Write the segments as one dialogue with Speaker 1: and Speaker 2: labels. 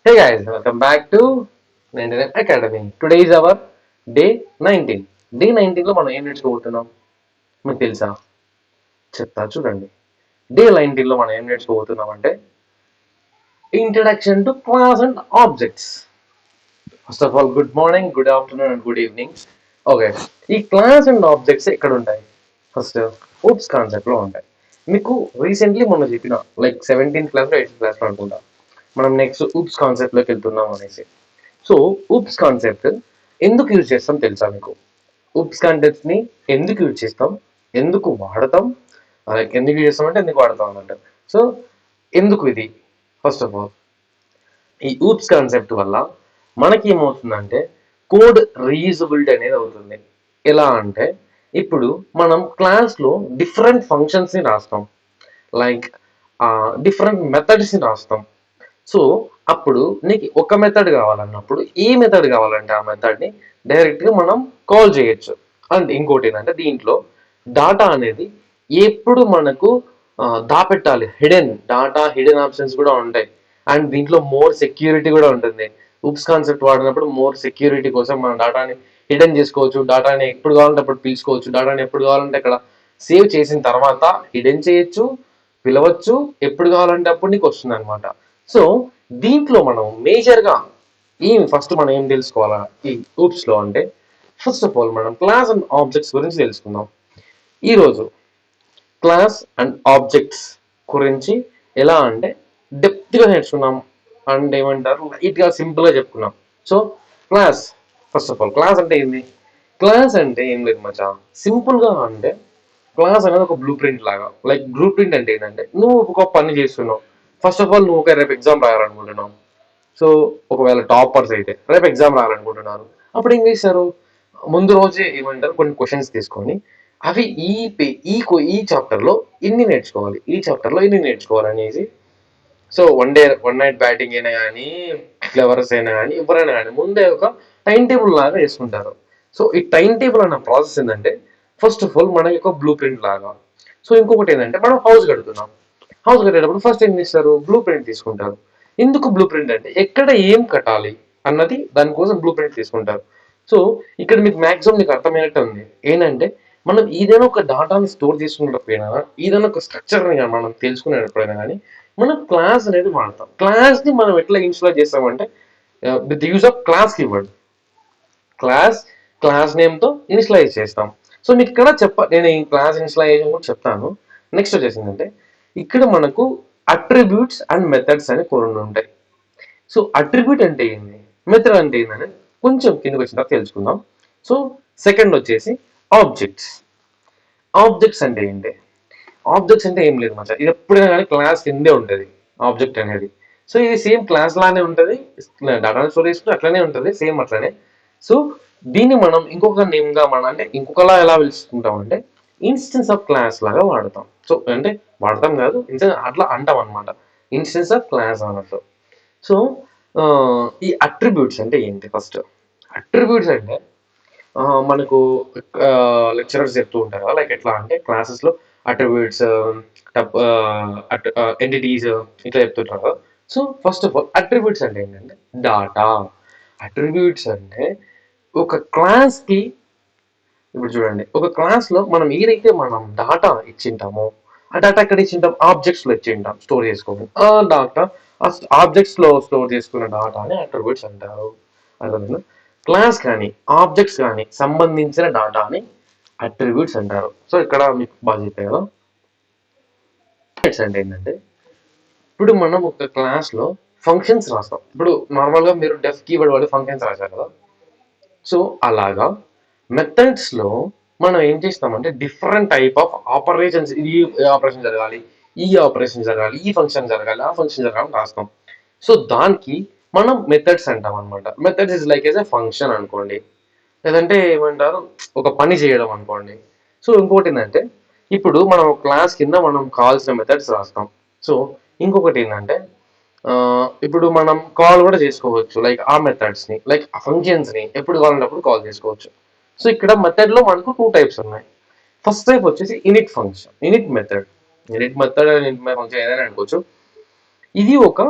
Speaker 1: Hey guys, welcome back to 99 Academy. Today is our day 19. Day 19 లో మనం ఏం నేర్చుకోబోతున్నాం మీకు తెలుసా? చెప్తా చూడండి. డే 19 లో మనం ఏం నేర్చుకోబోతున్నాం అంటే introduction to class and objects. First of all good morning, good afternoon and good evening. Okay, ఈ క్లాస్ అండ్ ఆబ్జెక్ట్స్ ఎక్కడ ఉంటాయి? ఫస్ట్ ఓప్స్ కాన్సెప్ట్ లో ఉంటాయి. మీకు రీసెంట్లీ మొన్న చెప్పిన లైక్ 17th క్లాస్ లో 8th క్లాస్ లో అనుకుంటా మనం నెక్స్ట్ ఊప్స్ కాన్సెప్ట్ లోకి వెళ్తున్నాం అనేసి. సో ఊప్స్ కాన్సెప్ట్ ఎందుకు యూజ్ చేస్తాం తెలుసా మీకు? ఊప్స్ కాన్సెప్ట్ ని ఎందుకు యూజ్ చేస్తాం, ఎందుకు వాడతాం, ఎందుకు యూజ్ చేస్తాం అంటే ఎందుకు వాడతాం అన్నట్టు. సో ఎందుకు ఇది? ఫస్ట్ ఆఫ్ ఆల్ ఈ ఊప్స్ కాన్సెప్ట్ వల్ల మనకి ఏమవుతుందంటే కోడ్ రీయూజబిలిటీ అనేది అవుతుంది. ఎలా అంటే ఇప్పుడు మనం క్లాస్లో డిఫరెంట్ ఫంక్షన్స్ని రాస్తాం, లైక్ డిఫరెంట్ మెథడ్స్ని రాస్తాం. సో అప్పుడు నీకు ఒక మెథడ్ కావాలన్నప్పుడు ఏ మెథడ్ కావాలంటే ఆ మెథడ్ని డైరెక్ట్గా మనం కాల్ చేయొచ్చు. అండ్ ఇంకోటి ఏంటంటే దీంట్లో డాటా అనేది ఎప్పుడు మనకు దాపెట్టాలి, హిడెన్ ఆప్షన్స్ కూడా ఉంటాయి. అండ్ దీంట్లో మోర్ సెక్యూరిటీ కూడా ఉంటుంది. ఉప్స్ కాన్సెప్ట్ వాడినప్పుడు మోర్ సెక్యూరిటీ కోసం మనం డాటాని హిడెన్ చేసుకోవచ్చు, డాటాని ఎప్పుడు కావాలంటే అప్పుడు పిలుచుకోవచ్చు, డాటాని ఎప్పుడు కావాలంటే అక్కడ సేవ్ చేసిన తర్వాత హిడెన్ చేయొచ్చు, పిలవచ్చు, ఎప్పుడు కావాలంటే అప్పుడు నీకు వస్తుంది అనమాట. సో దీంట్లో మనం మేజర్గా ఫస్ట్ మనం ఏం తెలుసుకోవాలా ఈ ఊప్స్లో అంటే ఫస్ట్ ఆఫ్ ఆల్ మనం క్లాస్ అండ్ ఆబ్జెక్ట్స్ గురించి తెలుసుకుందాం. ఈరోజు క్లాస్ అండ్ ఆబ్జెక్ట్స్ గురించి ఎలా అంటే డెప్త్గా నేర్చుకున్నాం అండ్ ఏమంటారు లైట్గా సింపుల్గా చెప్పుకున్నాం. So class, first of all class అంటే ఏంది? క్లాస్ అంటే ఏం లేదు మచ్చా, సింపుల్గా అంటే క్లాస్ అనేది ఒక బ్లూ ప్రింట్ లాగా. లైక్ బ్లూ ప్రింట్ అంటే ఏంటంటే నువ్వు ఒక పని చేస్తున్నావు. ఫస్ట్ ఆఫ్ ఆల్ నువ్వు ఒక రేపు ఎగ్జామ్ రాయాలనుకుంటున్నావు. సో ఒకవేళ టాపర్స్ అయితే రేపు ఎగ్జామ్ రాయాలనుకుంటున్నారు, అప్పుడు ఏం చేస్తారు? ముందు రోజే ఏమంటారు కొన్ని క్వశ్చన్స్ తీసుకొని అవి ఈ చాప్టర్లో ఇన్ని నేర్చుకోవాలి, ఈ చాప్టర్లో ఇన్ని నేర్చుకోవాలి అనేసి. సో వన్ నైట్ బ్యాటింగ్ అయినా కానీ ఫ్లవర్స్ అయినా కానీ ఎవరైనా కానీ ముందే ఒక టైం టేబుల్ లాగా వేసుకుంటారు. సో ఈ టైం టేబుల్ అన్న ప్రాసెస్ ఏంటంటే ఫస్ట్ ఆఫ్ ఆల్ మన యొక్క బ్లూ ప్రింట్ లాగా. సో ఇంకొకటి ఏంటంటే మనం హౌస్ కడుతున్నాం. హౌస్ కట్టేటప్పుడు ఫస్ట్ ఏం చేస్తారు? బ్లూ ప్రింట్ తీసుకుంటారు. ఎందుకు బ్లూ ప్రింట్ అంటే ఎక్కడ ఏం కట్టాలి అన్నది దానికోసం బ్లూ ప్రింట్ తీసుకుంటారు. సో ఇక్కడ మీకు మాక్సిమం నీకు అర్థమైనట్టు ఉంది ఏంటంటే మనం ఏదైనా ఒక డాటాని స్టోర్ చేసుకున్నప్పుడైనా ఏదైనా ఒక స్ట్రక్చర్ని మనం తెలుసుకునేటప్పుడైనా కానీ మనం క్లాస్ అనేది వాడతాం. క్లాస్ని మనం ఎట్లా ఇన్స్టాల్ చేస్తామంటే with use of class keyword. Class నేమ్తో ఇనిషియలైజ్ చేస్తాం. సో మీకు ఇక్కడ నేను ఈ క్లాస్ ఇనిషియలైజేషన్ కూడా చెప్తాను. నెక్స్ట్ వచ్చేసిందంటే ఇక్కడ మనకు అట్రిబ్యూట్స్ అండ్ మెథడ్స్ అని కొన్ని ఉంటాయి. సో అట్రిబ్యూట్ అంటే ఏంది, మెథడ్ అంటే ఏందని కొంచెం కిందకి వచ్చిన తర్వాత తెలుసుకుందాం. సో సెకండ్ వచ్చేసి ఆబ్జెక్ట్స్. ఆబ్జెక్ట్స్ అంటే ఏంటి? ఆబ్జెక్ట్స్ అంటే ఏం లేదు మచ్చా, ఇది ఎప్పుడైనా కానీ క్లాస్ కిందే ఉంటుంది ఆబ్జెక్ట్ అనేది. సో ఇది సేమ్ క్లాస్ లానే ఉంటుంది, డాటా స్టోర్ చేసుకుంటే అట్లనే ఉంటుంది, సేమ్ అట్లనే. సో దీన్ని మనం ఇంకొక నేమ్గా అంటే ఇంకొకలా ఎలా పిలుచుకుంటాం అంటే ఇన్స్టెన్స్ ఆఫ్ క్లాస్ లాగా వాడతాం. సో అంటే వాడతాం కాదు, అట్లా అంటాం అనమాట, ఇన్స్టెన్స్ ఆఫ్ క్లాస్ అన్నట్టు. సో ఈ అట్రిబ్యూట్స్ అంటే ఏంటి? ఫస్ట్ అట్రిబ్యూట్స్ అంటే మనకు లెక్చరర్స్ చెప్తూ ఉంటారు కదా, లైక్ ఎట్లా అంటే క్లాసెస్లో అట్రిబ్యూట్స్, ఎంటిటీస్ ఇట్లా చెప్తుంటారు కదా. So first of all attributes అంటే ఏంటంటే డాటా. అట్రిబ్యూట్స్ అంటే ఒక క్లాస్కి, ఇప్పుడు చూడండి ఒక క్లాస్లో మనం ఏదైతే మనం డాటా ఇచ్చింటామో ఆ డాటా ఎక్కడ ఇచ్చింటాం? ఆబ్జెక్ట్స్లో ఇచ్చింటాం స్టోర్ చేసుకోము. ఆ డాటా ఆ ఆబ్జెక్ట్స్లో స్టోర్ చేసుకున్న డాటాని అట్రిబ్యూట్స్ అంటారు. అర్థమైందా? క్లాస్ కానీ ఆబ్జెక్ట్స్ కానీ సంబంధించిన డాటాని అట్రిబ్యూట్స్ అంటారు. సో ఇక్కడ మీకు బాగా చెప్పాయి కదా. అంటే ఏంటంటే ఇప్పుడు మనం ఒక క్లాస్లో ఫంక్షన్స్ రాస్తాం. ఇప్పుడు నార్మల్గా మీరు డెఫ్ కీవర్డ్ వాడి ఫంక్షన్స్ రాశారు కదా. సో అలాగా మెథడ్స్లో మనం ఏం చేస్తామంటే డిఫరెంట్ టైప్ ఆఫ్ ఆపరేషన్స్, ఈ ఆపరేషన్ జరగాలి, ఈ ఆపరేషన్ జరగాలి, ఈ ఫంక్షన్ జరగాలి, ఆ ఫంక్షన్ జరగాలి రాస్తాం. సో దానికి మనం మెథడ్స్ అంటాం అనమాట. Methods is like as a function అనుకోండి, లేదంటే ఏమంటారు ఒక పని చేయడం అనుకోండి. సో ఇంకోటి ఏంటంటే ఇప్పుడు మనం క్లాస్ కింద మనం కావాల్సిన మెథడ్స్ రాస్తాం. సో ఇంకొకటి ఏంటంటే ఇప్పుడు మనం కాల్ కూడా చేసుకోవచ్చు, లైక్ ఆ మెథడ్స్ని, లైక్ ఆ ఫంక్షన్స్ని ఎప్పుడు కావాలన్నప్పుడు కాల్ చేసుకోవచ్చు. సో ఇక్కడ మెథడ్లో మనకు 2 టైప్స్ ఉన్నాయి. ఫస్ట్ టైప్ వచ్చేసి in it function, in it method. In it method function ఏదైనా అనుకోవచ్చు. ఇది ఒక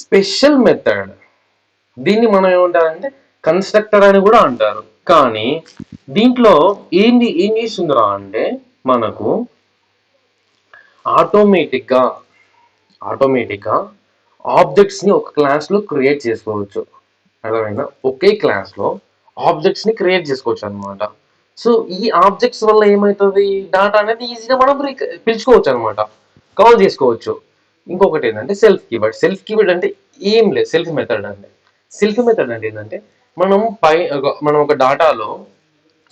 Speaker 1: స్పెషల్ మెథడ్. దీన్ని మనం ఏమంటారంటే కన్స్ట్రక్టర్ అని కూడా అంటారు. కానీ దీంట్లో ఏం చేస్తుందిరా అంటే మనకు ఆటోమేటిక్గా ఆటోమేటిక్గా ఆబ్జెక్ట్స్ని ఒక క్లాస్లో క్రియేట్ చేసుకోవచ్చు. అర్థమైందా? ఒకే క్లాస్లో ఆబ్జెక్ట్స్ని క్రియేట్ చేసుకోవచ్చు అనమాట. సో ఈ ఆబ్జెక్ట్స్ వల్ల ఏమవుతుంది, డాటా అనేది ఈజీగా మనం పిలుచుకోవచ్చు అనమాట, కాల్ చేసుకోవచ్చు. ఇంకొకటి ఏంటంటే సెల్ఫ్ కీవర్డ్ అంటే ఏం లేదు, సెల్ఫ్ మెథడ్ అంటే ఏంటంటే మనం ఒక డాటాలో,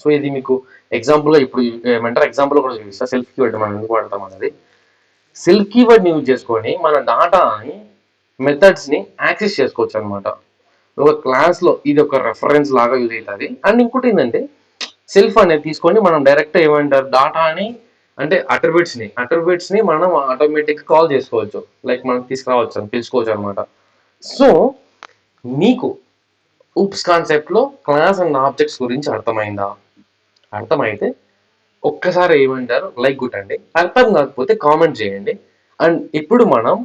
Speaker 1: సో ఇది మీకు ఎగ్జాంపుల్గా ఇప్పుడు ఏమంటారు, ఎగ్జాంపుల్ కూడా చూపిస్తా. సెల్ఫ్ కీవర్డ్ మనం ఎందుకు వాడతాం అనేది. సెల్ఫ్ కీవర్డ్ యూజ్ చేసుకొని మన డాటాని మెథడ్స్ని యాక్సెస్ చేసుకోవచ్చు అనమాట. ఒక క్లాస్లో ఇది ఒక రెఫరెన్స్ లాగా యూజ్ అవుతుంది. అండ్ ఇంకోటి ఏంటంటే సెల్ఫ్ అనేది తీసుకొని మనం డైరెక్ట్ ఏమంటారు డాటాని అంటే అట్రిబ్యూట్స్ని మనం ఆటోమేటిక్ కాల్ చేసుకోవచ్చు, లైక్ మనం తీసుకురావచ్చు అని పిలుచుకోవచ్చు అనమాట. సో మీకు ఊప్స్ కాన్సెప్ట్లో క్లాస్ అండ్ ఆబ్జెక్ట్స్ గురించి అర్థమైందా? అర్థమైతే ఒక్కసారి ఏమంటారు లైక్ కొట్టండి, అర్థం కాకపోతే కామెంట్ చేయండి. అండ్ ఇప్పుడు మనం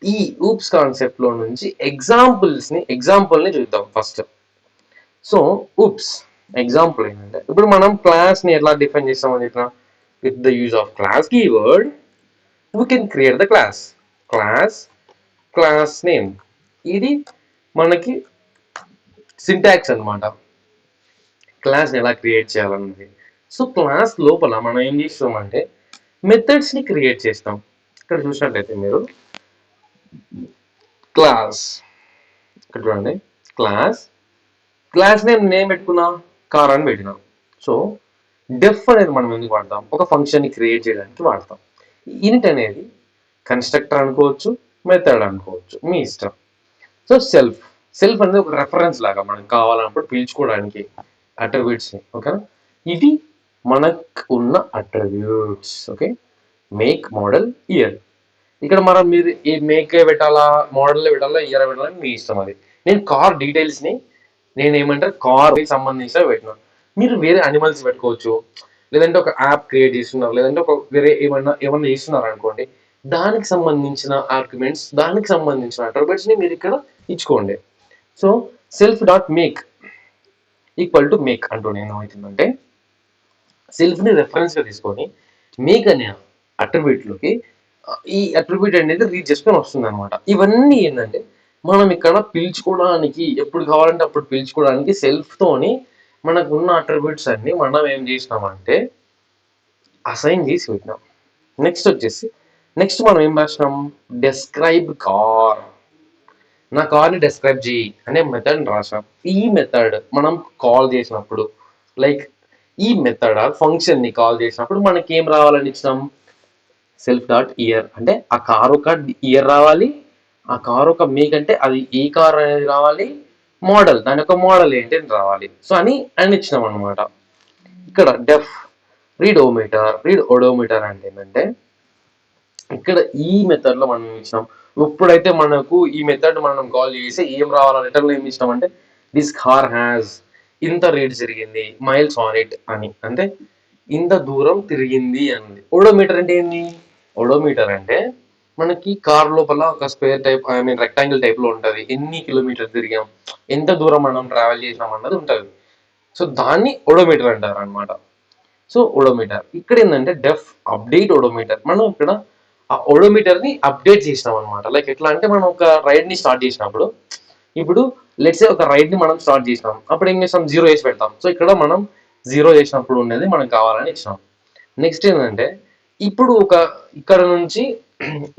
Speaker 1: ఈ ఊప్స్ కాన్సెప్ట్లో నుంచి ఎగ్జాంపుల్ని చూద్దాం ఫస్ట్. సో ఊప్స్ ఎగ్జాంపుల్ ఏంటంటే ఇప్పుడు మనం క్లాస్ని ఎట్లా డిఫైన్ చేస్తామని చెప్పిన, with the use of class keyword we can create the class name. ఇది మనకి సింటాక్స్ అనమాట, క్లాస్ని ఎలా క్రియేట్ చేయాలన్నది. సో క్లాస్ లోపల మనం ఏం చేస్తామంటే మెథడ్స్ని క్రియేట్ చేస్తాం. ఇక్కడ చూసినట్లయితే మీరు క్లాస్, ఇక్కడ చూడండి, క్లాస్ నేమ్ పెట్టుకున్నా, కార్ అని పెట్టినాం. సో డెఫ్ అనేది మనం ఎందుకు వాడతాం, ఒక ఫంక్షన్ని క్రియేట్ చేయడానికి వాడతాం. ఇనిట్ అనేది కన్స్ట్రక్టర్ అనుకోవచ్చు, మెథడ్ అనుకోవచ్చు, మీ ఇష్టం. సో సెల్ఫ్ అనేది ఒక రెఫరెన్స్ లాగా మనకు కావాలన్నప్పుడు పిలుచుకోవడానికి అట్రిబ్యూట్స్ని. ఓకేనా, ఇది మనకు ఉన్న attributes. Okay, make, model, year. ఇక్కడ మనం మీరు ఈ మేక్ పెట్టాలా, మోడల్ పెట్టాలా, ఇయర్ పెట్టాలని మీ ఇష్టం. అది నేను కార్ డీటెయిల్స్ని నేను ఏమంటారు కార్ సంబంధించిన పెట్టినా. మీరు వేరే అనిమల్స్ పెట్టుకోవచ్చు, లేదంటే ఒక యాప్ క్రియేట్ చేస్తున్నారు, లేదంటే ఒక వేరే ఏమన్నా చేస్తున్నారు అనుకోండి, దానికి సంబంధించిన ఆర్గ్యుమెంట్స్, దానికి సంబంధించిన అట్రిబ్యూట్స్ని మీరు ఇక్కడ ఇచ్చుకోండి. So self dot make equal to make అంటూ నేను ఏమవుతుందంటే సెల్ఫ్ని రెఫరెన్స్గా తీసుకొని మేక్ అనే అట్రిబ్యూట్లోకి ఈ అట్రిబ్యూట్ అనేది రీడ్ చేసుకొని వస్తుంది అనమాట. ఇవన్నీ ఏంటంటే మనం ఇక్కడ పిలుచుకోవడానికి, ఎప్పుడు కావాలంటే అప్పుడు పిలుచుకోవడానికి సెల్ఫ్తోని మనకు ఉన్న అట్రిబ్యూట్స్ అన్ని మనం ఏం చేసినామంటే అసైన్ చేసి పెట్టినాం. నెక్స్ట్ మనం ఏం రాసినాం, డెస్క్రైబ్ కార్, నా కార్ని డెస్క్రైబ్ చేయి అనే మెథడ్ రాసాం. ఈ మెథడ్ మనం కాల్ చేసినప్పుడు, లైక్ ఈ మెథడ్ ఫంక్షన్ని కాల్ చేసినప్పుడు మనకి ఏం రావాలని ఇచ్చినాం, సెల్ఫ్ డాట్ ఇయర్ అంటే ఆ కార్ ఒక ఇయర్ రావాలి, ఆ కార్ ఒక మేక్ అంటే అది ఏ కార్ అనేది రావాలి, మోడల్ దాని యొక్క మోడల్ ఏంటి అని రావాలి. సో అని ఇచ్చినాం అనమాట. ఇక్కడ డెఫ్ రీడ్ ఓడోమీటర్ అంటే ఏంటంటే ఇక్కడ ఈ మెథడ్ లో మనం ఇచ్చినాం. ఇప్పుడైతే మనకు ఈ మెథడ్ మనం కాల్ చేసి ఏం రావాలని రిటర్న్ ఏం ఇచ్చినాం అంటే దిస్ కార్ హ్యాస్ ఇంత రేట్ జరిగింది, మైల్స్ ఆన్ ఇట్ అని, అంటే ఇంత దూరం తిరిగింది అని. ఓడోమీటర్ అంటే ఏంది, ఓడోమీటర్ అంటే మనకి కార్ లోపల ఒక square type, I mean rectangle type లో ఉంటది, ఎన్ని కిలోమీటర్ తిరిగాం, ఎంత దూరం మనం ట్రావెల్ చేసినాం అన్నది ఉంటది. సో దాన్ని ఓడోమీటర్ అంటారు అనమాట. సో ఓడోమీటర్ ఇక్కడ ఏంటంటే డెఫ్ అప్డేట్ ఓడోమీటర్, మనం ఇక్కడ ఆ ఓడోమీటర్ ని అప్డేట్ చేసినాం అనమాట. లైక్ ఎట్లా అంటే మనం ఒక రైడ్ ని స్టార్ట్ చేసినప్పుడు, ఇప్పుడు లెట్స్ ఒక రైడ్ ని మనం స్టార్ట్ చేసినాం, అప్పుడు ఏం చేస్తాం, 0 వేసి పెడతాం. సో ఇక్కడ మనం 0 చేసినప్పుడు ఉండేది మనకు కావాలని ఇచ్చినాం. నెక్స్ట్ ఏంటంటే ఇప్పుడు ఇక్కడ నుంచి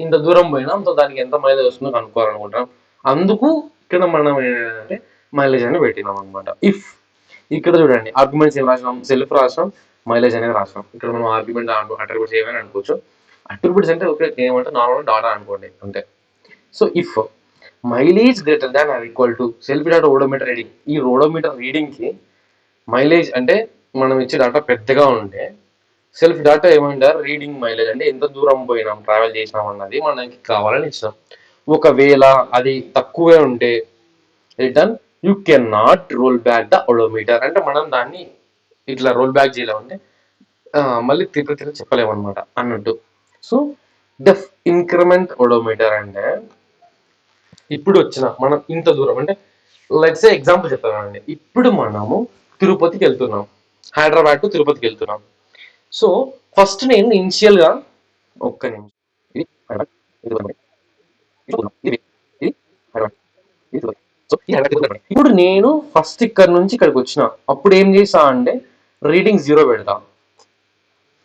Speaker 1: ఇంత దూరం పోయినాం, సో దానికి ఎంత మైలేజ్ వస్తుందో కనుక్కోవాలనుకుంటాం. అందుకు ఇక్కడ మనం ఏంటంటే మైలేజ్ అని పెట్టినాం అనమాట. ఇక్కడ చూడండి ఆర్గ్యుమెంట్స్ ఏం రాసినాం, సెల్ఫ్ రాసినాం, మైలేజ్ అనేది రాసినాం. ఇక్కడ మనం ఆర్గ్యుమెంట్ అట్రిబ్యూట్స్ ఏమైనా అనుకోవచ్చు. అట్రిబ్యూట్స్ అంటే ఓకే ఏమంటే నార్మల్ డాటా అనుకోండి అంతే. So if mileage greater than or equal to self data odometer reading, ఈ ఓడోమీటర్ రీడింగ్ కి మైలేజ్ అంటే మనం ఇచ్చే డాటా పెద్దగా ఉంటే సెల్ఫ్ డాటా ఏమంటారు రీడింగ్ మైలేజ్ అంటే ఎంత దూరం పోయినాం, ట్రావెల్ చేసినాం అన్నది మనకి కావాలని ఇచ్చినాం. ఒకవేళ అది తక్కువే ఉంటే return you can not roll back the odometer, అంటే మనం దాన్ని ఇట్లా రోల్ బ్యాక్ చేయలేమంటే మళ్ళీ తిరిగి చెప్పలేము అనమాట అన్నట్టు. సో డెఫ్ ఇంక్రిమెంట్ ఓడోమీటర్ అంటే ఇప్పుడు వచ్చిన మనం ఇంత దూరం అంటే లెట్స్ ఎగ్జాంపుల్ చెప్తానండి. ఇప్పుడు మనము తిరుపతికి వెళ్తున్నాం, హైదరాబాద్ టు తిరుపతికి వెళ్తున్నాం. సో ఫస్ట్ నేను ఇనిషియల్ గా ఒక్క నిమిషం, ఇది హైదరాబాద్, ఇది తిరుపతి, ఇది పోతున్నాం, ఇది హైదరాబాద్, ఇది తిరుపతి. సో ఈ హైదరాబాద్ తిరుపతి. ఇప్పుడు నేను ఫస్ట్ ఇక్కడ నుంచి ఇక్కడికి వచ్చిన, అప్పుడు ఏం చేసా అంటే రీడింగ్ 0 పెడతా.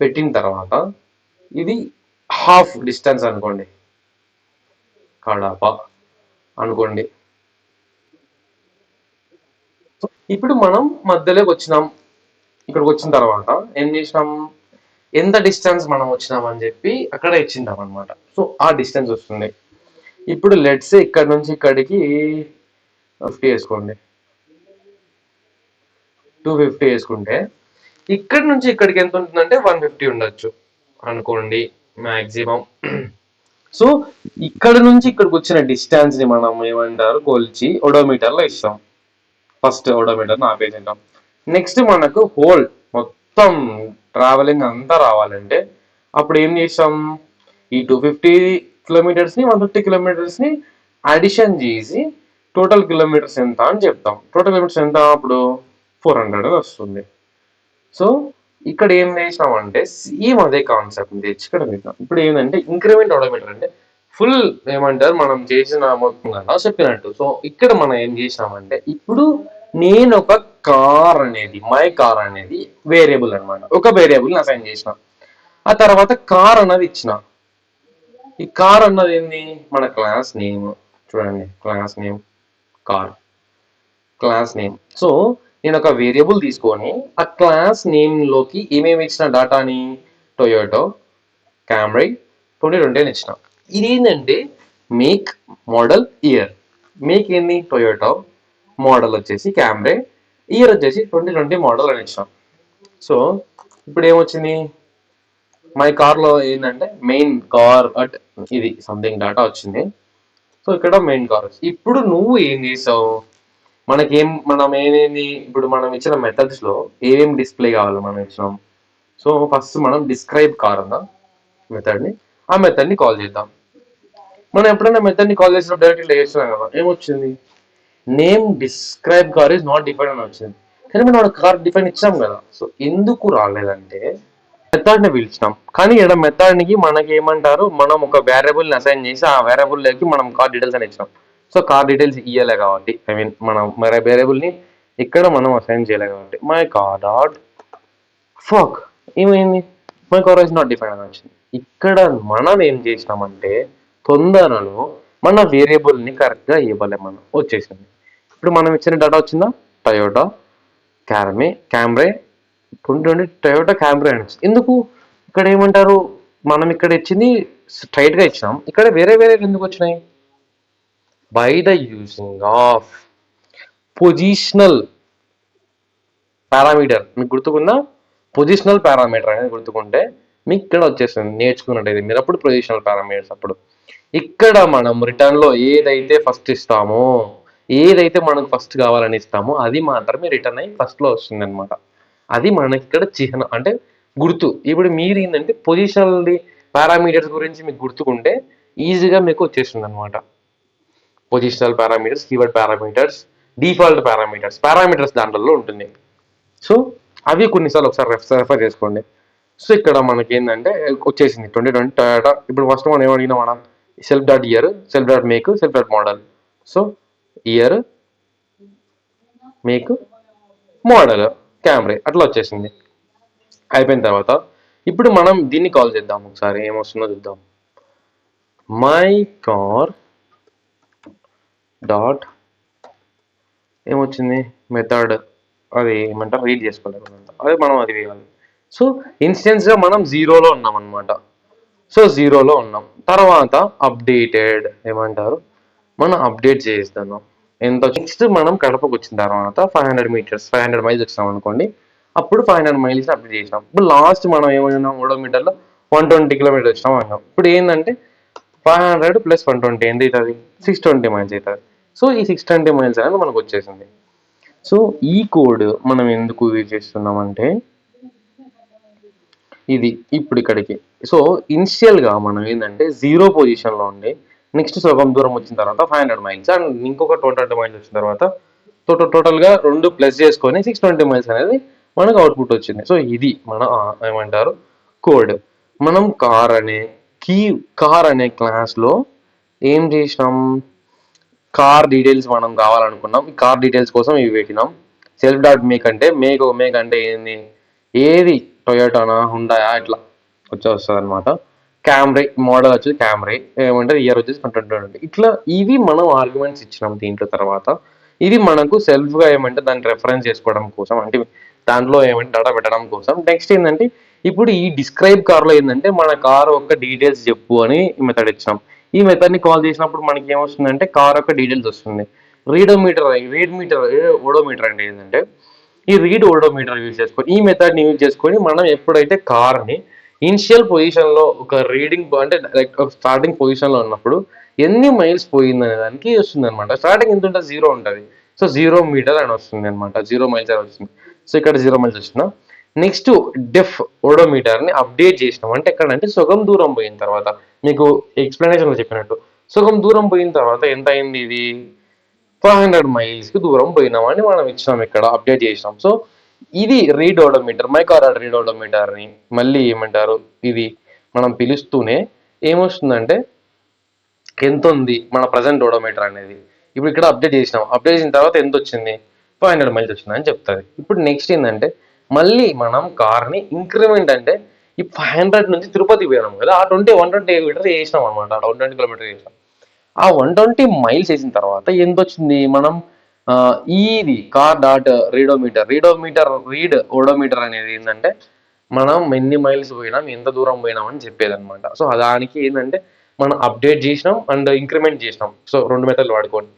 Speaker 1: పెట్టిన తర్వాత ఇది హాఫ్ డిస్టెన్స్ అనుకోండి, కడప అనుకోండి. సో ఇప్పుడు మనం మధ్యలోకి వచ్చినాం. ఇక్కడికి వచ్చిన తర్వాత ఏం చేసినాం, ఎంత డిస్టెన్స్ మనం వచ్చినాం అని చెప్పి అక్కడ ఇచ్చింటాం అనమాట. సో ఆ డిస్టెన్స్ వస్తుంది. ఇప్పుడు లెట్స్ ఇక్కడ నుంచి ఇక్కడికి 50 వేసుకోండి, 250 వేసుకుంటే ఇక్కడ నుంచి ఇక్కడికి ఎంత ఉంటుందంటే 150 ఉండొచ్చు అనుకోండి మాక్సిమం. సో ఇక్కడ నుంచి ఇక్కడికి వచ్చిన డిస్టెన్స్ ని మనం ఏమంటారు, కొలిచి ఓడోమీటర్ లో ఇస్తాం. ఫస్ట్ ఓడోమీటర్ ఆపేసింటాం. నెక్స్ట్ మనకు హోల్ మొత్తం ట్రావెలింగ్ అంతా రావాలంటే అప్పుడు ఏం చేస్తాం, ఈ 250 కిలోమీటర్స్ ని 150 కిలోమీటర్స్ ని అడిషన్ చేసి టోటల్ కిలోమీటర్స్ ఎంత అని చెప్తాం. టోటల్ కిలోమీటర్స్ ఎంత అప్పుడు 400 వస్తుంది. సో ఇక్కడ ఏం చేసినామంటే సేమ్ అదే కాన్సెప్ట్ తెచ్చి ఇక్కడ పెట్టాం. ఇప్పుడు ఏంటంటే ఇంక్రిమెంట్ ఓడోమీటర్ అంటే ఫుల్ ఏమంటారు మనం చేసిన మొత్తం కదా చెప్పినట్టు. సో ఇక్కడ మనం ఏం చేసినామంటే ఇప్పుడు నేను ఒక కార్ అనేది, మై కార్ అనేది వేరియబుల్ అనమాట, ఒక వేరియబుల్ అసైన్ చేసిన. ఆ తర్వాత కార్ అన్నది ఇచ్చిన. ఈ కార్ అన్నది ఏంది, మన క్లాస్ నేమ్. చూడండి, class name car, class name. So నేను ఒక వేరియబుల్ తీసుకొని ఆ క్లాస్ నేమ్ లోకి ఏమేమి ఇచ్చిన డాటాని, టొయోటో క్యామ్రీ 2020 అని ఇచ్చిన. ఇది ఏంటంటే మేక్, మోడల్, ఇయర్. మేక్ ఏంది టొయోటో, మోడల్ వచ్చేసి క్యామ్రీ, ఇయర్ వచ్చేసి 2020 మోడల్ అని ఇచ్చిన. సో ఇప్పుడు ఏమొచ్చింది, మై కార్ లో ఏంటంటే మెయిన్ కార్ అట్ ఇది సంథింగ్ డాటా వచ్చింది. సో ఇక్కడ మెయిన్ కార్. ఇప్పుడు నువ్వు ఏం చేసావు, మనం ఏమేమి ఇప్పుడు మనం ఇచ్చిన మెథడ్స్ లో ఏమేమి డిస్ప్లే కావాలి మనం ఇచ్చినాం. సో ఫస్ట్ మనం డిస్క్రైబ్ కార్ అన్న మెథడ్ ని, ఆ మెథడ్ ని కాల్ చేద్దాం. మనం ఎప్పుడైనా మెథడ్ ని కాల్ చేసినప్పుడు డైరెక్ట్ చేస్తున్నాం కదా, ఏమొచ్చింది, name describe car is not define అని వచ్చింది. కానీ మనం కార్ డిఫైన్ ఇచ్చాం కదా. సో ఎందుకు రాలేదంటే మెథడ్ ని పిలిచినాం, కానీ ఇక్కడ మెథడ్ కి మనకి ఏమంటారు, మనం ఒక వేరియబుల్ ని అసైన్ చేసి ఆ వేరియబుల్ లోకి మనం కార్ డీటెయిల్స్ అని ఇచ్చినాం. సో కార్ డీటెయిల్స్ ఇయ్యలే కాబట్టి, ఐ మీన్ మనం మరే వేరియబుల్ ని ఇక్కడ మనం అసైన్ చేయలే కాబట్టి మై కార్ డాట్ ఫక్ ఏమైంది, my car is not define అని వచ్చింది. ఇక్కడ మనం ఏం చేసినామంటే తొందరలో మన వేరియబుల్ ని కరెక్ట్ గా ఇవ్వలే, మనం వచ్చేసింది. ఇప్పుడు మనం ఇచ్చిన డేటా వచ్చిందా, టయోటా క్యామ్రే 2020 టయోటా క్యామ్రీ అని వచ్చింది. ఎందుకు ఇక్కడ ఏమంటారు, మనం ఇక్కడ ఇచ్చింది స్ట్రైట్ గా ఇచ్చినాం, ఇక్కడ వేరే వేరే ఎందుకు వచ్చినాయి, by the using of positional parameter. మీకు గుర్తుకుందా, పొజిషనల్ పారామీటర్ అనేది గుర్తుకుంటే మీకు ఇక్కడ వచ్చేస్తుంది నేర్చుకున్నట్టయితే మీరు అప్పుడు పొజిషనల్ పారామీటర్స్. అప్పుడు ఇక్కడ మనం రిటర్న్ లో ఏదైతే ఫస్ట్ ఇస్తామో, ఏదైతే మనకు ఫస్ట్ కావాలని ఇస్తామో అది మాత్రమే రిటర్న్ అయ్యి ఫస్ట్ లో వస్తుంది అనమాట. అది మనకి ఇక్కడ చిహ్నం అంటే గుర్తు. ఇప్పుడు మీరు ఏంటంటే పొజిషనల్ పారామీటర్స్ గురించి మీకు గుర్తుకుంటే ఈజీగా మీకు వచ్చేస్తుంది అనమాట. Positional parameters, keyword parameters, default parameters దాంట్లో ఉంటుంది. సో అవి కొన్నిసార్లు ఒకసారి రెఫర్ చేసుకోండి. సో ఇక్కడ మనకి ఏంటంటే వచ్చేసింది 2020 టయోటా. ఇప్పుడు ఫస్ట్ మనం ఏమడిగినా మనం self dot year, self dot make, self dot model. So year, make, model, Camry అట్లా వచ్చేసింది. అయిపోయిన తర్వాత ఇప్పుడు మనం దీన్ని కాల్ చేద్దాం, ఒకసారి ఏమొస్తుందో చూద్దాం. మై కార్ డాట్ ఏమొచ్చింది, మెథడ్ అది ఏమంటారు రీడ్ చేసుకోలేదు, అదే మనం అది వేయాలి. సో ఇన్స్టెన్స్ గా మనం 0లో ఉన్నాం అనమాట. సో 0లో ఉన్నాం. తర్వాత అప్డేటెడ్ ఏమంటారు, మనం అప్డేట్ చేస్తున్నాం. ఎంత నెక్స్ట్ మనం కడపకు వచ్చిన తర్వాత 500 మీటర్స్ 500 మైల్స్ వచ్చినాం అనుకోండి, అప్పుడు 500 మైల్స్ అప్డేట్ చేసినాం. ఇప్పుడు లాస్ట్ మనం ఏమైనా ఓడోమీటర్లో 120 కిలోమీటర్స్ వచ్చినాం అన్నాం. ఇప్పుడు ఏంటంటే 500 ప్లస్ 120 ఎంత అవుతుంది, 620 మైల్స్ అవుతుంది. సో ఈ 620 మైల్స్ అనేది మనకు వచ్చేసింది. సో ఈ కోడ్ మనం ఎందుకు యూజ్ చేస్తున్నామంటే ఇది ఇప్పుడు ఇక్కడికి. సో ఇనిషియల్ గా మనం ఏంటంటే 0 పొజిషన్ లో ఉండి నెక్స్ట్ సగం దూరం వచ్చిన తర్వాత 500 మైల్స్ అండ్ ఇంకొక 220 మైల్స్ వచ్చిన తర్వాత టోటల్గా 2 ప్లస్ చేసుకొని 620 మైల్స్ అనేది మనకు అవుట్పుట్ వచ్చింది. సో ఇది మన ఏమంటారు కోడ్. మనం కార్ అనే క్లాస్లో ఏం చేసినాం, కార్ డీటెయిల్స్ మనం కావాలనుకున్నాం. ఈ కార్ డీటెయిల్స్ కోసం ఇవి పెట్టినాం. సెల్ఫ్ డాట్ మేక్ అంటే ఏంది, ఏది టొయోటానా హుండాయా ఇట్లా వస్తుంది అనమాట. క్యామ్రీ మోడల్ వచ్చేసి క్యామ్రీ, ఏమంటే ఇయర్ వచ్చేసి 2020. ఇట్లా ఇవి మనం ఆర్గ్యుమెంట్స్ ఇచ్చినాం దీంట్లో. తర్వాత ఇది మనకు సెల్ఫ్గా ఏమంటే దాన్ని రెఫరెన్స్ చేసుకోవడం కోసం, అంటే దాంట్లో ఏమంటే డేటా పెట్టడం కోసం. నెక్స్ట్ ఏంటంటే ఇప్పుడు ఈ డిస్క్రైబ్ కార్లో ఏంటంటే మన కార్ యొక్క డీటెయిల్స్ చెప్పు అని మెథడ్ ఇచ్చినాం. ఈ మెథడ్ని కాల్ చేసినప్పుడు మనకి ఏమొస్తుందంటే కార్ యొక్క డీటెయిల్స్ వస్తుంది. ఓడోమీటర్ అంటే ఏంటంటే ఈ రీడ్ ఓడోమీటర్ యూజ్ చేసుకొని, ఈ మెథడ్ని యూజ్ చేసుకొని మనం ఎప్పుడైతే కార్ని ఇనిషియల్ పొజిషన్లో ఒక రీడింగ్ అంటే లైక్ ఒక స్టార్టింగ్ పొజిషన్లో ఉన్నప్పుడు ఎన్ని మైల్స్ పోయింది అనే దానికి వస్తుంది అనమాట. స్టార్టింగ్ ఎంత ఉంటుంది, 0 ఉంటుంది. సో 0 మీటర్ అని వస్తుంది అనమాట, 0 మైల్స్ అని వస్తుంది. సో ఇక్కడ 0 మైల్స్ వచ్చిన నెక్స్ట్ డెఫ్ ఓడోమీటర్ని అప్డేట్ చేసినాం. అంటే ఎక్కడంటే సగం దూరం పోయిన తర్వాత, మీకు ఎక్స్ప్లెనేషన్లో చెప్పినట్టు సగం దూరం పోయిన తర్వాత ఎంత అయింది, ఇది 500 మైల్స్కి దూరం పోయినామని మనం ఇచ్చినాం, ఇక్కడ అప్డేట్ చేసినాం. సో ఇది read odometer, my car read ఓడోమీటర్ని మళ్ళీ ఏమంటారు, ఇది మనం పిలుస్తూనే ఏమొస్తుందంటే ఎంత ఉంది మన ప్రజెంట్ ఓడోమీటర్ అనేది. ఇప్పుడు ఇక్కడ అప్డేట్ చేసినాం, అప్డేట్ చేసిన తర్వాత ఎంత వచ్చింది, 500 మైల్స్ వచ్చింది అని చెప్తుంది. ఇప్పుడు నెక్స్ట్ ఏంటంటే మళ్ళీ మనం కార్ని ఇంక్రిమెంట్, అంటే ఈ 500 నుంచి తిరుపతి పోయినాం కదా, ఆ 120 మీటర్ చేసినాం అనమాట, 120 కిలోమీటర్ చేసినాం. ఆ 120 మైల్స్ వేసిన తర్వాత ఎంత వచ్చింది, మనం ఇది కార్ డాట్ రీడ్ ఓడోమీటర్ అనేది ఏంటంటే మనం ఎన్ని మైల్స్ పోయినాం, ఎంత దూరం పోయినాం అని చెప్పేది అనమాట. సో దానికి ఏంటంటే మనం అప్డేట్ చేసినాం అండ్ ఇంక్రిమెంట్ చేసినాం. సో 2 మెథడ్లు వాడుకోండి.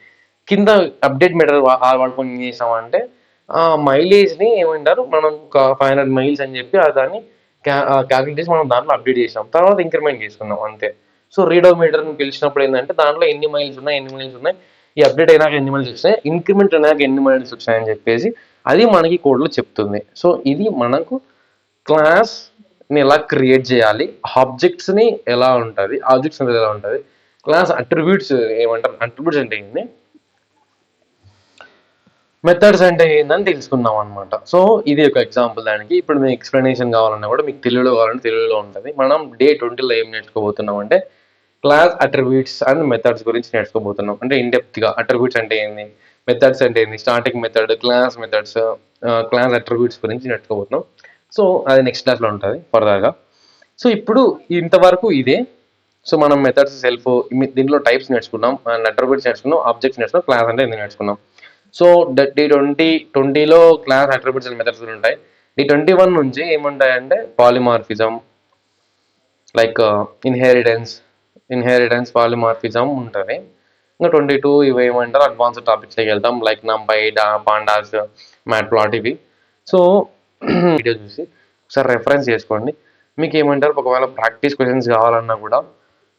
Speaker 1: కింద అప్డేట్ మెథడ్ వాడుకొని ఏం చేసాం అంటే మైలేజ్ని ఏమంటారు, మనం 500 మైల్స్ అని చెప్పి దాన్ని క్యాలిక్యులేట్ చేసి మనం దాంట్లో అప్డేట్ చేసాం, తర్వాత ఇంక్రిమెంట్ చేసుకున్నాం అంతే. సో రీడోమీటర్ని పిలిచినప్పుడు ఏంటంటే దాంట్లో ఎన్ని మైల్స్ ఉన్నాయి, ఈ అప్డేట్ అయినాక ఎన్ని మైల్స్ వచ్చాయి, ఇంక్రిమెంట్ అయినాక ఎన్ని మైల్స్ వచ్చాయని చెప్పేసి అది మనకి కోడ్లో చెప్తుంది. సో ఇది మనకు క్లాస్ని ఎలా క్రియేట్ చేయాలి, ఆబ్జెక్ట్స్ని ఎలా ఉంటుంది, ఆబ్జెక్ట్స్ అనేది ఎలా ఉంటుంది, క్లాస్ అట్రిబ్యూట్స్ ఏమంటారు, అట్రిబ్యూట్స్ అంటే ఏంటి, మెథడ్స్ అంటే ఏందని తెలుసుకుందాం అనమాట. సో ఇది ఒక ఎగ్జాంపుల్ దానికి. ఇప్పుడు మీకు ఎక్స్ప్లెనేషన్ కావాలన్నా కూడా మీకు తెలుగులో కావాలంటే తెలుగులో ఉంటుంది. మనం డే 20లో ఏం నేర్చుకోబోతున్నాం అంటే క్లాస్ అట్రిబ్యూట్స్ అండ్ మెథడ్స్ గురించి నేర్చుకోబోతున్నాం. అంటే ఇన్డెప్త్గా అట్రిబ్యూట్స్ అంటే ఏంది, మెథడ్స్ అంటే ఏంది, starting method, class methods, class attributes గురించి నేర్చుకోబోతున్నాం. సో అది నెక్స్ట్ క్లాస్లో ఉంటుంది ఫర్దర్గా. సో ఇప్పుడు ఇంతవరకు ఇదే. సో మనం మెథడ్స్, సెల్ఫ్, దీంట్లో టైప్స్ నేర్చుకున్నాం, అట్రిబ్యూట్స్ నేర్చుకున్నాం, ఆబ్జెక్ట్స్ నేర్చుకున్నాం, క్లాస్ అంటే ఎందుకు నేర్చుకున్నాం. సో D20లో క్లాస్ అట్రిబ్యూట్స్ అండ్ మెథడ్స్ ఉంటాయి. D21 నుంచి ఏముంటాయంటే పాలిమార్ఫిజం, లైక్ ఇన్హెరిటెన్స్ పాలిమార్ఫిజం ఉంటుంది. ఇంకా 22 ఇవి ఏమంటారు అడ్వాన్స్డ్ టాపిక్స్కి వెళ్తాం, like NumPy, pandas, mat plot ఇవి. సో వీడియో చూసి ఒకసారి రెఫరెన్స్ చేసుకోండి. మీకు ఏమంటారు ఒకవేళ ప్రాక్టీస్ క్వశ్చన్స్ కావాలన్నా కూడా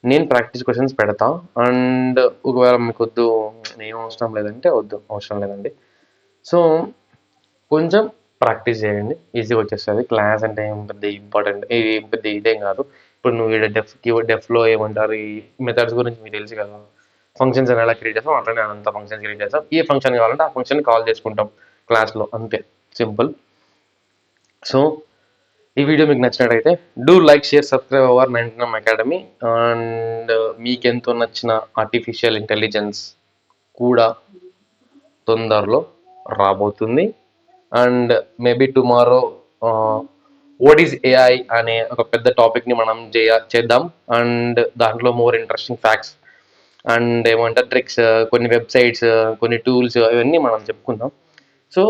Speaker 1: నేను ప్రాక్టీస్ క్వశ్చన్స్ పెడతా. అండ్ ఒకవేళ మీకు వద్దు, ఏం అవసరం లేదండి. సో కొంచెం ప్రాక్టీస్ చేయండి, ఈజీగా వచ్చేస్తుంది. క్లాస్ అంటే ఏం పెద్ద ఇంపార్టెంట్, ఇది పెద్ద ఇదేం కాదు. ఇప్పుడు నువ్వు డెఫ్లో ఏమంటారు ఈ మెథడ్స్ గురించి మీకు తెలుసు కదా, ఫంక్షన్స్ అని ఎలా క్రియేట్ చేస్తాం అట్లనే అంత ఫంక్షన్స్ క్రియేట్ చేస్తాం. ఏ ఫంక్షన్ కావాలంటే ఆ ఫంక్షన్ కాల్ చేసుకుంటాం క్లాస్లో, అంతే, సింపుల్. సో ఈ వీడియో మీకు నచ్చినట్టయితే do like, share, subscribe our 99 academy. And మీకు ఎంతో నచ్చిన ఆర్టిఫిషియల్ ఇంటెలిజెన్స్ కూడా తొందరలో రాబోతుంది. And maybe tomorrow what is AI అనే ఒక పెద్ద టాపిక్ని మనం చేద్దాం. అండ్ దాంట్లో మోర్ ఇంట్రెస్టింగ్ ఫ్యాక్ట్స్ అండ్ ఏమంటారు ట్రిక్స్, కొన్ని వెబ్సైట్స్, కొన్ని టూల్స్, ఇవన్నీ మనం చెప్పుకుందాం. సో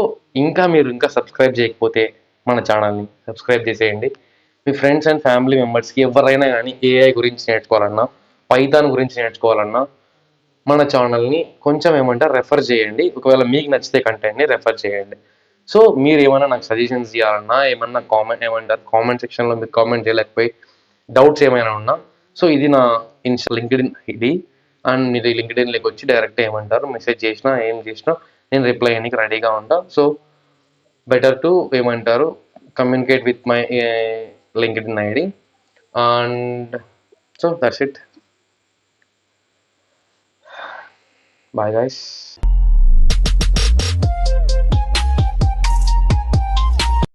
Speaker 1: మీరు ఇంకా సబ్స్క్రైబ్ చేయకపోతే మన ఛానల్ని సబ్స్క్రైబ్ చేసేయండి. మీ ఫ్రెండ్స్ అండ్ ఫ్యామిలీ మెంబర్స్కి ఎవరైనా కానీ ఏఐ గురించి నేర్చుకోవాలన్నా, పైథాన్ గురించి నేర్చుకోవాలన్నా మన ఛానల్ని కొంచెం ఏమంటారు రెఫర్ చేయండి. ఒకవేళ మీకు నచ్చితే కంటెంట్ని రెఫర్ చేయండి. సో మీరు ఏమైనా నాకు సజెషన్స్ ఇవ్వాలన్నా, ఏమన్నా కామెంట్ సెక్షన్లో మీరు కామెంట్ చేయలేకపోయి డౌట్స్ ఏమైనా ఉన్నా, సో ఇది నా లింక్డ్ఇన్ ఇది. అండ్ మీరు లింక్డ్ఇన్లోకి వచ్చి డైరెక్ట్ ఏమంటారు మెసేజ్ చేసినా ఏం చేసినా నేను రిప్లై అయ్యడానికి రెడీగా ఉంటా. సో బెటర్ టు ఏమంటారు communicate with my LinkedIn ID. And so that's it. Bye guys.